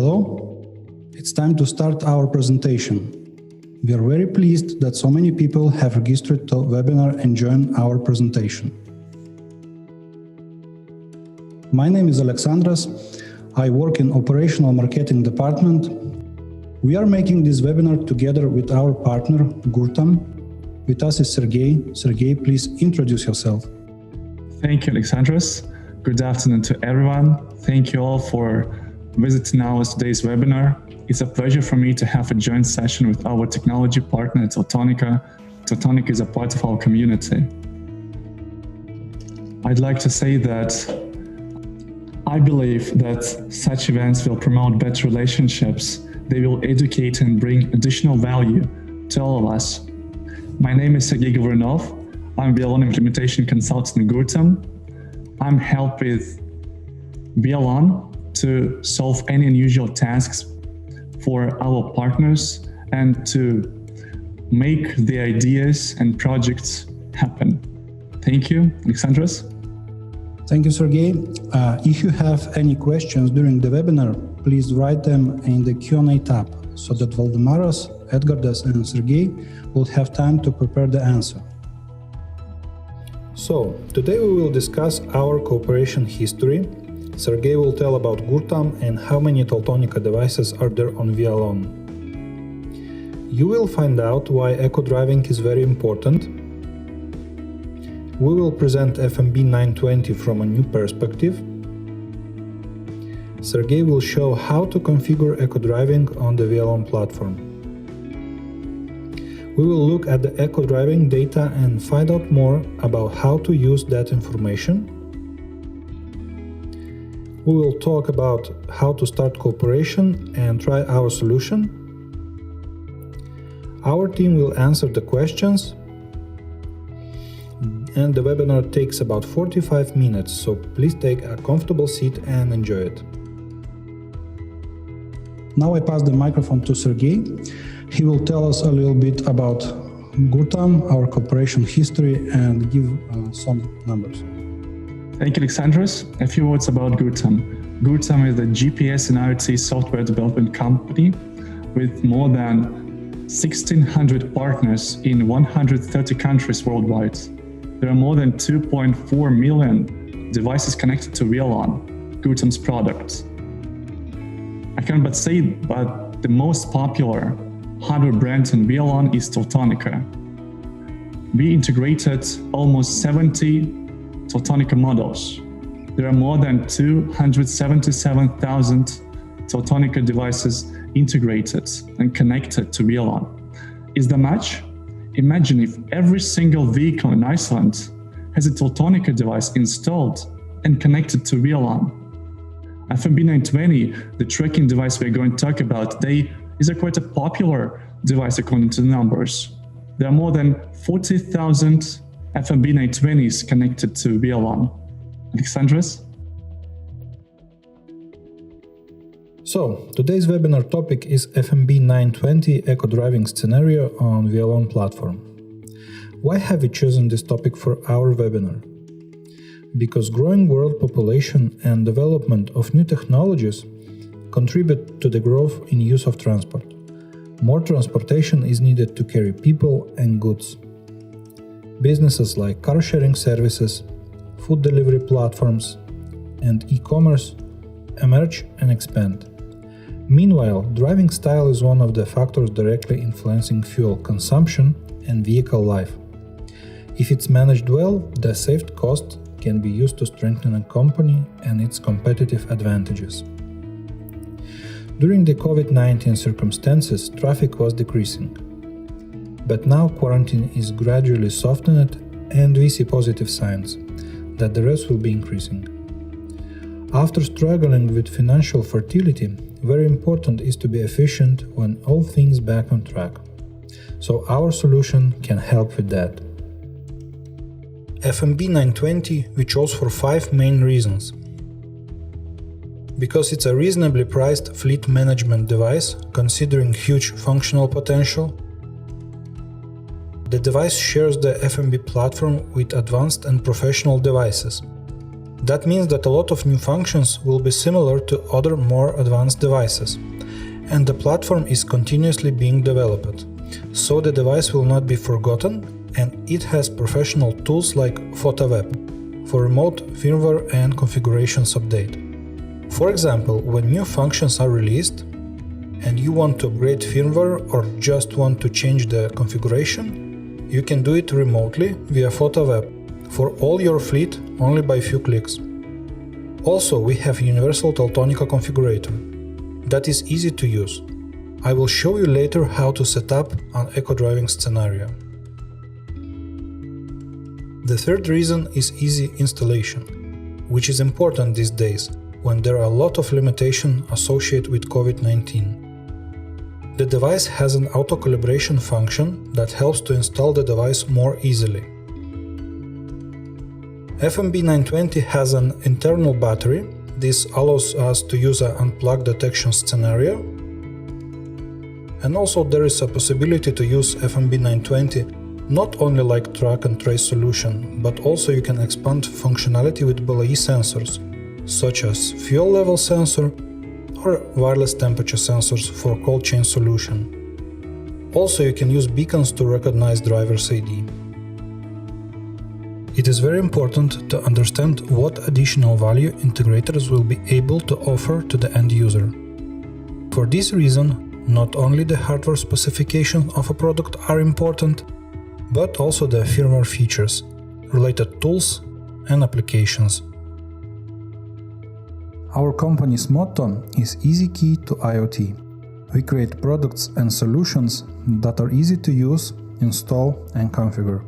Hello, it's time to start our presentation. We are very pleased that so many people have registered to webinar and joined our presentation. My name is Alexandras. I work in Operational Marketing Department. We are making this webinar together with our partner, Gurtam. With us is Sergey. Sergey, please introduce yourself. Thank you, Alexandras. Good afternoon to everyone. Thank you all for visiting our today's webinar. It's a pleasure for me to have a joint session with our technology partner, Teltonika. Teltonika is a part of our community. I'd like to say that I believe that such events will promote better relationships. They will educate and bring additional value to all of us. My name is Sergey Gavrinov. I'm Wialon implementation consultant in Gurtam. I'm helped with Wialon to solve any unusual tasks for our partners and to make the ideas and projects happen. Thank you, Alexandras. Thank you, Sergey. If you have any questions during the webinar, please write them in the Q&A tab so that Valdemaras, Edgardas and Sergey will have time to prepare the answer. So, today we will discuss our cooperation history. Sergey will tell about Gurtam and how many Teltonika devices are there on Wialon. You will find out why eco-driving is very important. We will present FMB920 from a new perspective. Sergey will show how to configure eco-driving on the Wialon platform. We will look at the eco-driving data and find out more about how to use that information. We will talk about how to start cooperation and try our solution. Our team will answer the questions, and the webinar takes about 45 minutes, so please take a comfortable seat and enjoy it. Now I pass the microphone to Sergey. He will tell us a little bit about Gurtam, our cooperation history, and give some numbers. Thank you, Alexandras. A few words about Gurtam. Gurtam is a GPS and IoT software development company with more than 1,600 partners in 130 countries worldwide. There are more than 2.4 million devices connected to Wialon, Gurtam's products. I can but say but the most popular hardware brand in Wialon is Teltonika. We integrated almost 70 Teltonika models. There are more than 277,000 Teltonika devices integrated and connected to Wialon. Is that much? Imagine if every single vehicle in Iceland has a Teltonika device installed and connected to Wialon. FMB920, the tracking device we're going to talk about today, is quite a popular device according to the numbers. There are more than 40,000 FMB920s connected to Wialon. Alexandras? So, today's webinar topic is FMB920 eco-driving scenario on Wialon platform. Why have we chosen this topic for our webinar? Because growing world population and development of new technologies contribute to the growth in use of transport. More transportation is needed to carry people and goods. Businesses like car sharing services, food delivery platforms, and e-commerce emerge and expand. Meanwhile, driving style is one of the factors directly influencing fuel consumption and vehicle life. If it's managed well, the saved cost can be used to strengthen a company and its competitive advantages. During the COVID-19 circumstances, traffic was decreasing. But now quarantine is gradually softened and we see positive signs that the rest will be increasing. After struggling with financial fertility, very important is to be efficient when all things back on track. So our solution can help with that. FMB920 we chose for 5 main reasons. Because it's a reasonably priced fleet management device, considering huge functional potential. The device shares the FMB platform with advanced and professional devices. That means that a lot of new functions will be similar to other more advanced devices, and the platform is continuously being developed, so the device will not be forgotten, and it has professional tools like PhotoWeb for remote firmware and configurations update. For example, when new functions are released and you want to upgrade firmware or just want to change the configuration, you can do it remotely via PhotoWeb for all your fleet only by few clicks. Also, we have universal Teltonika Configurator that is easy to use. I will show you later how to set up an eco-driving scenario. The third reason is easy installation, which is important these days when there are a lot of limitations associated with COVID-19. The device has an auto-calibration function that helps to install the device more easily. FMB920 has an internal battery. This allows us to use an unplugged detection scenario. And also there is a possibility to use FMB920 not only like track and trace solution, but also you can expand functionality with BLE sensors, such as fuel level sensor or wireless temperature sensors for cold chain solution. Also you can use beacons to recognize driver's ID. It is very important to understand what additional value integrators will be able to offer to the end user. For this reason, not only the hardware specifications of a product are important, but also the firmware features, related tools and applications. Our company's motto is Easy Key to IoT. We create products and solutions that are easy to use, install and configure.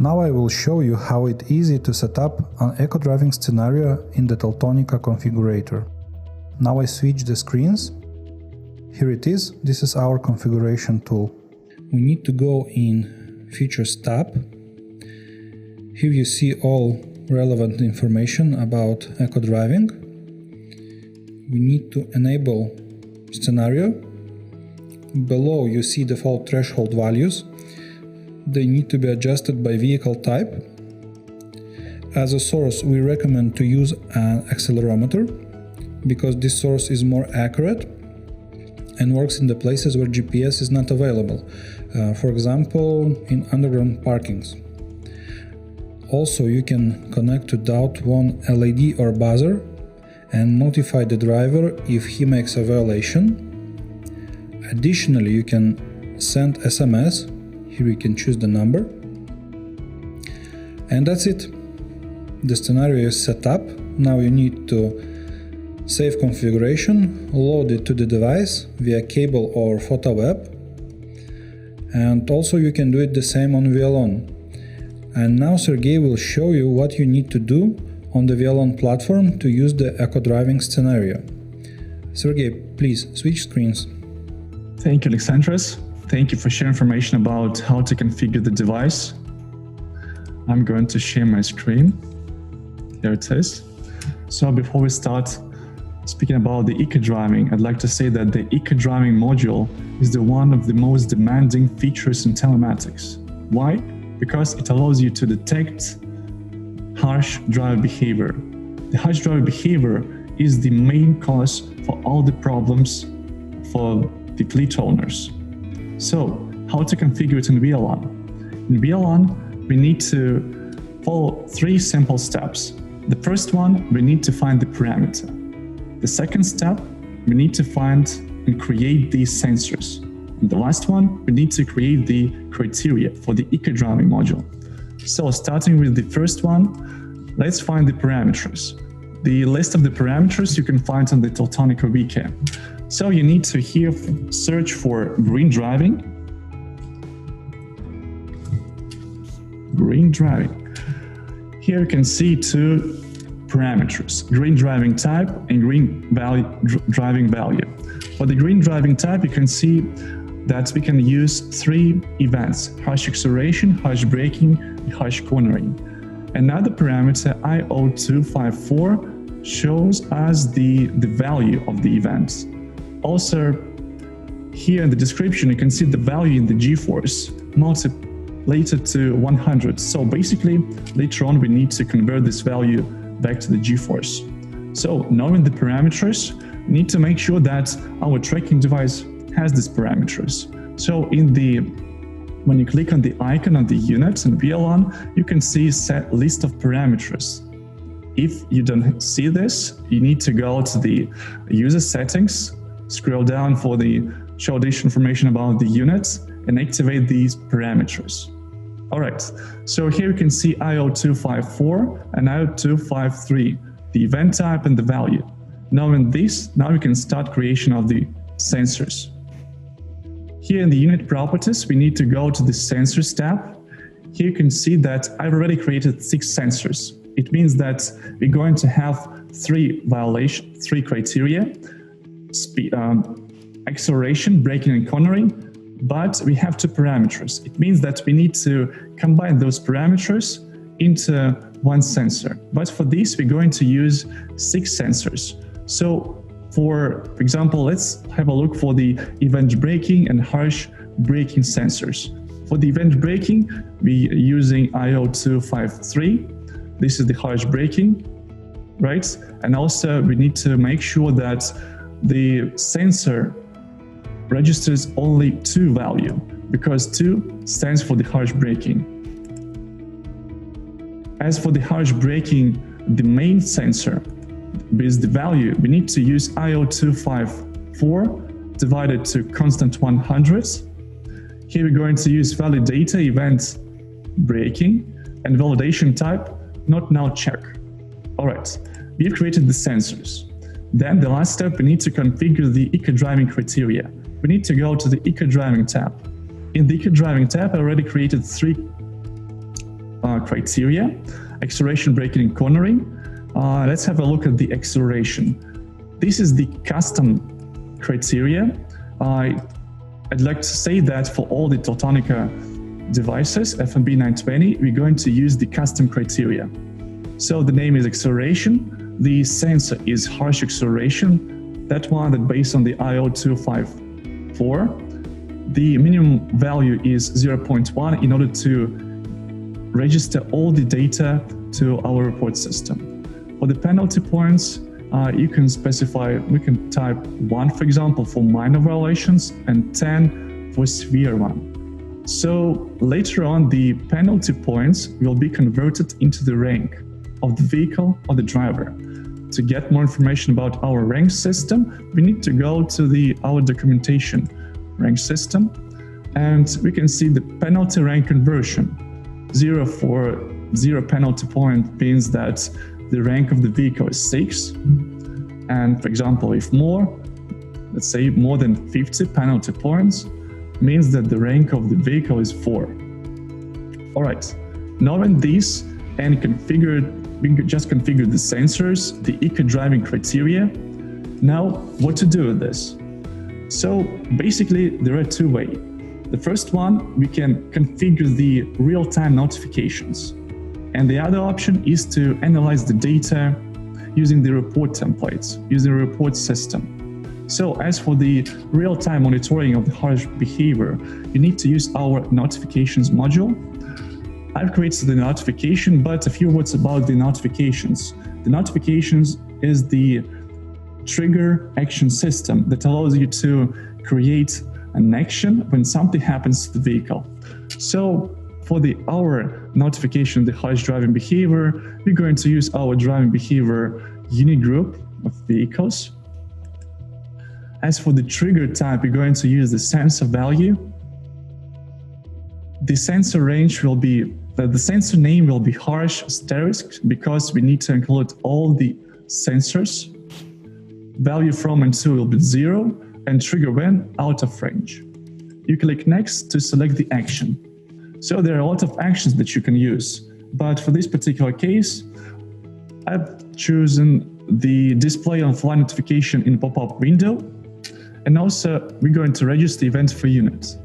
Now I will show you how it's easy to set up an eco-driving scenario in the Teltonika Configurator. Now I switch the screens. Here it is, this is our configuration tool. We need to go in Features tab. Here you see all relevant information about eco-driving. We need to enable scenario. Below you see default threshold values. They need to be adjusted by vehicle type. As a source, we recommend to use an accelerometer because this source is more accurate and works in the places where GPS is not available, for example, in underground parkings. Also, you can connect to DOT1 LED or buzzer and notify the driver if he makes a violation. Additionally, you can send SMS. Here you can choose the number. And that's it. The scenario is set up. Now you need to save configuration, load it to the device via cable or PhotoWeb. And also you can do it the same on Wialon. And now Sergey will show you what you need to do on the Wialon platform to use the eco-driving scenario. Sergey, please switch screens. Thank you, Alexandros. Thank you for sharing information about how to configure the device. I'm going to share my screen. Here it is. So before we start speaking about the eco-driving, I'd like to say that the eco-driving module is one of the most demanding features in telematics. Why? Because it allows you to detect harsh driver behavior. The harsh driver behavior is the main cause for all the problems for the fleet owners. So, how to configure it in Wialon? In Wialon, we need to follow 3 simple steps. The first one, we need to find the parameter. The second step, we need to find and create these sensors. And the last one, we need to create the criteria for the eco-driving module. So, starting with the first one, let's find the parameters. The list of the parameters you can find on the Teltonika wiki. So you need to here search for green driving. Green driving. Here you can see 2 parameters, green driving type and green driving value. For the green driving type, you can see that we can use 3 events, harsh acceleration, harsh braking, and harsh cornering. Another parameter, IO254, shows us the value of the events. Also, here in the description, you can see the value in the G-force multiplied to 100. So basically, later on, we need to convert this value back to the G-force. So knowing the parameters, we need to make sure that our tracking device has these parameters. So when you click on the icon on the unit in Wialon, you can see a set list of parameters. If you don't see this, you need to go to the user settings, scroll down for the show additional information about the units, and activate these parameters. All right, so here you can see IO254 and IO253, the event type and the value. Knowing this, now we can start creation of the sensors. Here in the unit properties, we need to go to the sensors tab. Here you can see that I've already created 6 sensors. It means that we're going to have 3 criteria: speed, acceleration, braking and cornering, but we have 2 parameters. It means that we need to combine those parameters into one sensor. But for this, we're going to use 6 sensors. So for example, let's have a look for the event braking and harsh braking sensors. For the event braking, we're using IO253. This is the harsh braking, right? And also we need to make sure that the sensor registers only 2 value, because 2 stands for the harsh braking. As for the harsh braking, the main sensor with the value, we need to use IO254 divided to constant 100. Here we're going to use valid data event braking and validation type not now check. All right, we've created the sensors. Then the last step, we need to configure the eco-driving criteria. We need to go to the eco-driving tab. In the eco-driving tab, I already created 3 criteria: acceleration, braking, and cornering. Let's have a look at the acceleration. This is the custom criteria. I'd like to say that for all the Teltonika devices, FMB920, we're going to use the custom criteria. So the name is acceleration. The sensor is harsh acceleration, that one that based on the IO254. The minimum value is 0.1 in order to register all the data to our report system. For the penalty points, you can specify, we can type 1, for example, for minor violations and 10 for severe one. So later on, the penalty points will be converted into the rank of the vehicle or the driver. To get more information about our rank system, we need to go to our documentation rank system, and we can see the penalty rank conversion. 0 for 0 penalty point means that the rank of the vehicle is 6. And for example, if more, let's say more than 50 penalty points, means that the rank of the vehicle is 4. All right, knowing this and we just configured the sensors, the eco-driving criteria. Now, what to do with this? So basically, there are 2 ways. The first one, we can configure the real-time notifications. And the other option is to analyze the data using the report templates, using the report system. So as for the real-time monitoring of the harsh behavior, you need to use our notifications module. I've created the notification, but a few words about the notifications. The notifications is the trigger action system that allows you to create an action when something happens to the vehicle. So for our notification, the harsh driving behavior, we're going to use our driving behavior unit group of vehicles. As for the trigger type, we're going to use the sensor value. The sensor range will be, the sensor name will be harsh asterisk because we need to include all the sensors. Value from and to will be 0 and trigger when out of range. You click next to select the action. So there are a lot of actions that you can use, but for this particular case, I've chosen the display on fly notification in pop-up window, and also we're going to register the event for unit.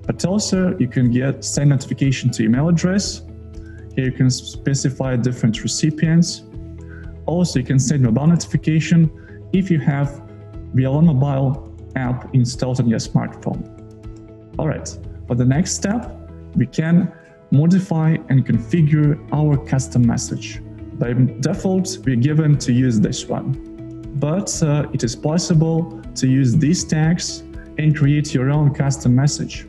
But also you can send notification to email address. Here you can specify different recipients. Also you can send mobile notification if you have Wialon mobile app installed on your smartphone. All right, for the next step, we can modify and configure our custom message. By default, we're given to use this one. But it is possible to use these tags and create your own custom message.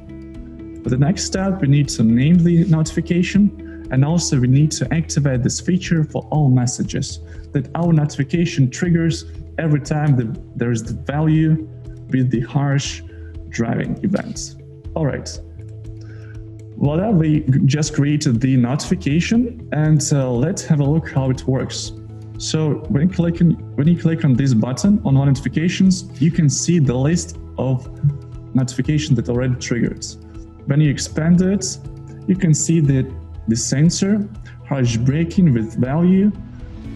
For the next step, we need to name the notification, and also we need to activate this feature for all messages, that our notification triggers every time there is the value with the harsh driving events. All right. Voila, we just created the notification, and let's have a look how it works. So when you click on this button on all notifications, you can see the list of notifications that already triggered. When you expand it, you can see that the sensor, harsh braking with value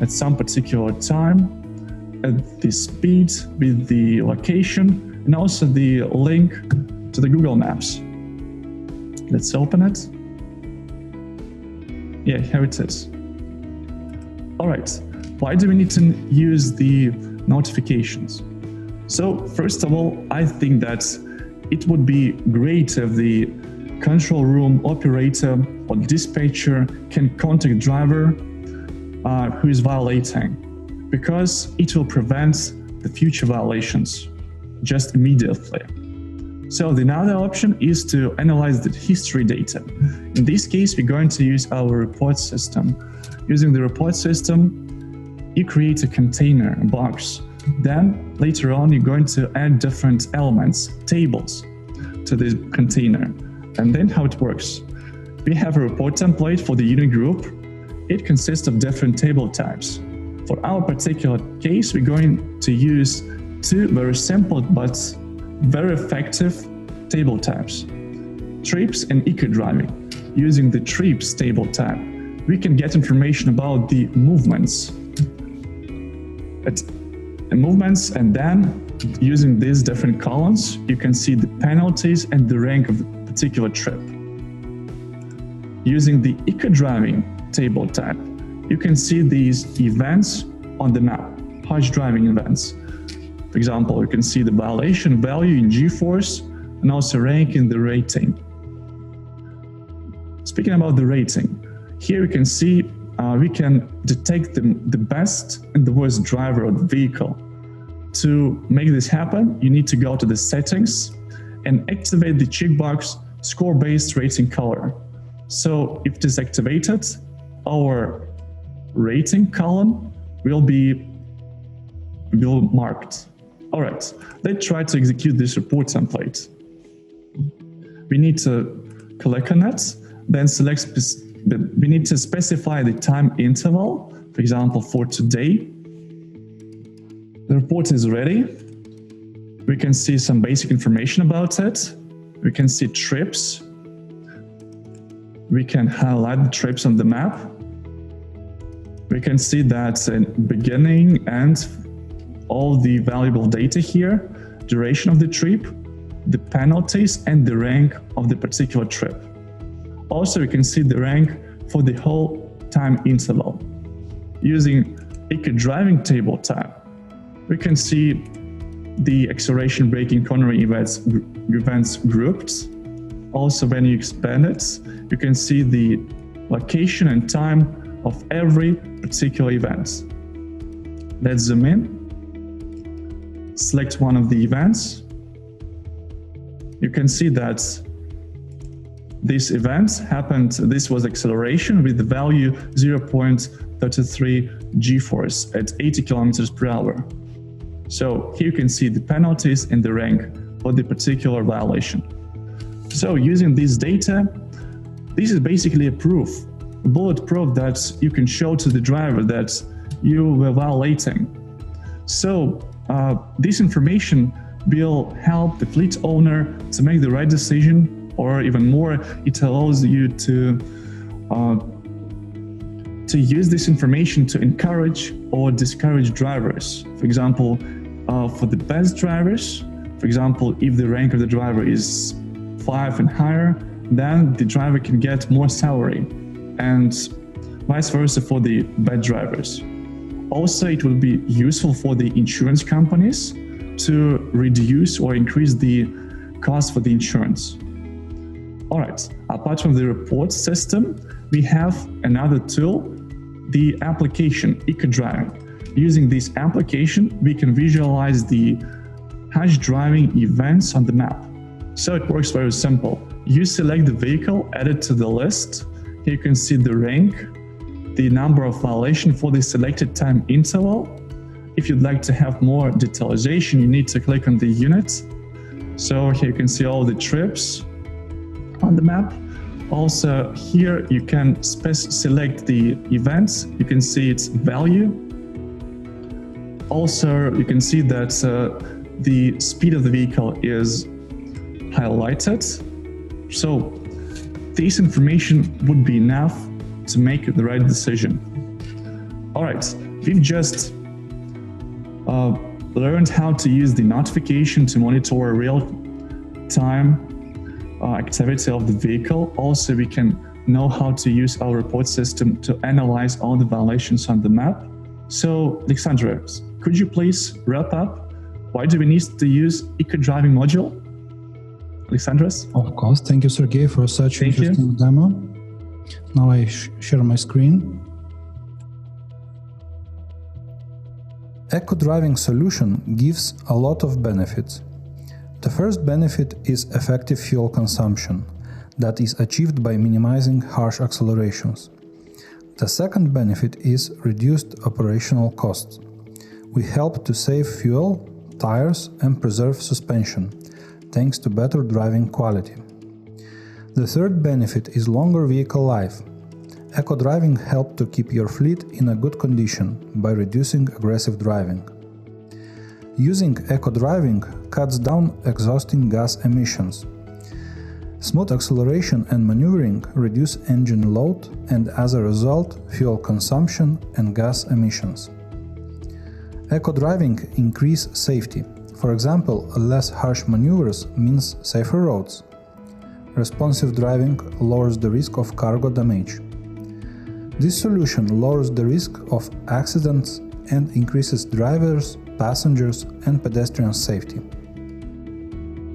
at some particular time, at the speed with the location, and also the link to the Google Maps. Let's open it. Yeah, here it is. All right, why do we need to use the notifications? So first of all, I think that it would be great if the control room operator or dispatcher can contact driver who is violating, because it will prevent the future violations just immediately. So the another option is to analyze the history data. In this case, we're going to use our report system. Using the report system, you create a container, a box. Then later on, you're going to add different elements, tables, to this container. And then how it works. We have a report template for the unit group. It consists of different table types. For our particular case, we're going to use two very simple but very effective table types, trips and eco-driving. Using the trips table type, we can get information about the movements. And then using these different columns, you can see the penalties and the rank of the particular trip. Using the eco-driving table type, you can see these events on the map, harsh driving events. For example, you can see the violation value in G-force and also rank in the rating. Speaking about the rating, here you can see we can detect the best and the worst driver of the vehicle. To make this happen, you need to go to the settings and activate the checkbox score-based rating color. So if it is activated, our rating column will be marked. All right, let's try to execute this report template. We need to click on it, then we need to specify the time interval, for example, for today. The report is ready. We can see some basic information about it. We can see trips. We can highlight the trips on the map. We can see that in beginning and all the valuable data here, duration of the trip, the penalties, and the rank of the particular trip. Also, we can see the rank for the whole time interval. Using eco-driving table type, we can see the acceleration, braking, cornering events grouped. Also, when you expand it, you can see the location and time of every particular event. Let's zoom in. Select one of the events. You can see that this event happened, this was acceleration with the value 0.33 G-force at 80 kilometers per hour. So here you can see the penalties and the rank for the particular violation. So using this data, this is basically a proof, a bullet proof that you can show to the driver that you were violating. So this information will help the fleet owner to make the right decision, or even more, it allows you to use this information to encourage or discourage drivers. For example, for the best drivers, for example, if the rank of the driver is 5 and higher, then the driver can get more salary, and vice versa for the bad drivers. Also, it will be useful for the insurance companies to reduce or increase the cost for the insurance. All right, apart from the report system, we have another tool the application EcoDriving. Using this application, we can visualize the hash driving events on the map. So it works very simple. You select the vehicle, add it to the list. Here you can see the rank, the number of violations for the selected time interval. If you'd like to have more detalization, you need to click on the unit. So here you can see all the trips on the map. Also here you can select the events. You can see its value. Also you can see that the speed of the vehicle is highlighted. So this information would be enough to make the right decision. All right, we've just learned how to use the notification to monitor real-time activity of the vehicle. Also, we can know how to use our report system to analyze all the violations on the map. So, Alexandra, could you please wrap up? Why do we need to use EcoDriving module? Alexandros? Of course. Thank you, Sergey, for such an interesting demo. Now I share my screen. EcoDriving solution gives a lot of benefits. The first benefit is effective fuel consumption that is achieved by minimizing harsh accelerations. The second benefit is reduced operational costs. We help to save fuel, tires, and preserve suspension, thanks to better driving quality. The third benefit is longer vehicle life. EcoDriving helps to keep your fleet in a good condition by reducing aggressive driving. Using EcoDriving cuts down exhausting gas emissions. Smooth acceleration and maneuvering reduce engine load and, as a result, fuel consumption and gas emissions. EcoDriving increases safety. For example, less harsh maneuvers means safer roads. Responsive driving lowers the risk of cargo damage. This solution lowers the risk of accidents and increases drivers, passengers, and pedestrian safety.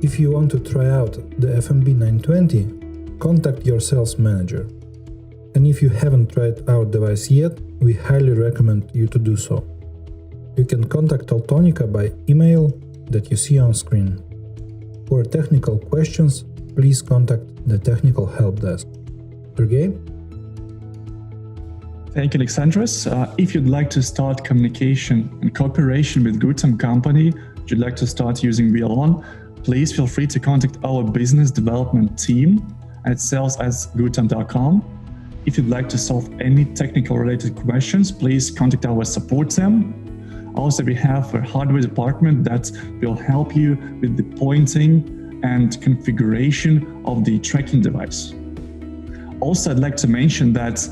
If you want to try out the FMB920, contact your sales manager. And if you haven't tried our device yet, we highly recommend you to do so. You can contact Teltonika by email that you see on screen. For technical questions, please contact the technical help desk. Sergey? Thank you, Alexandros. If you'd like to start communication and cooperation with Gurtam company, if you'd like to start using Wialon, please feel free to contact our business development team at sales@gurtam.com. If you'd like to solve any technical related questions, please contact our support team. Also, we have a hardware department that will help you with the pointing and configuration of the tracking device. Also, I'd like to mention that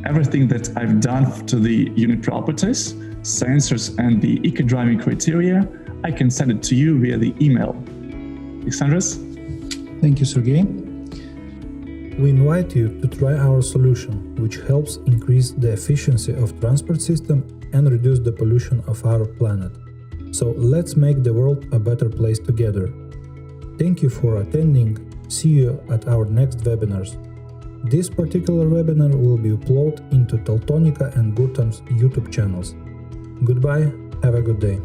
everything that I've done to the unit properties, sensors, and the EcoDriving criteria, I can send it to you via the email. Alexandros? Thank you, Sergey. We invite you to try our solution, which helps increase the efficiency of transport system and reduce the pollution of our planet. So let's make the world a better place together. Thank you for attending. See you at our next webinars. This particular webinar will be uploaded into Teltonika and Gurtam's YouTube channels. Goodbye, have a good day.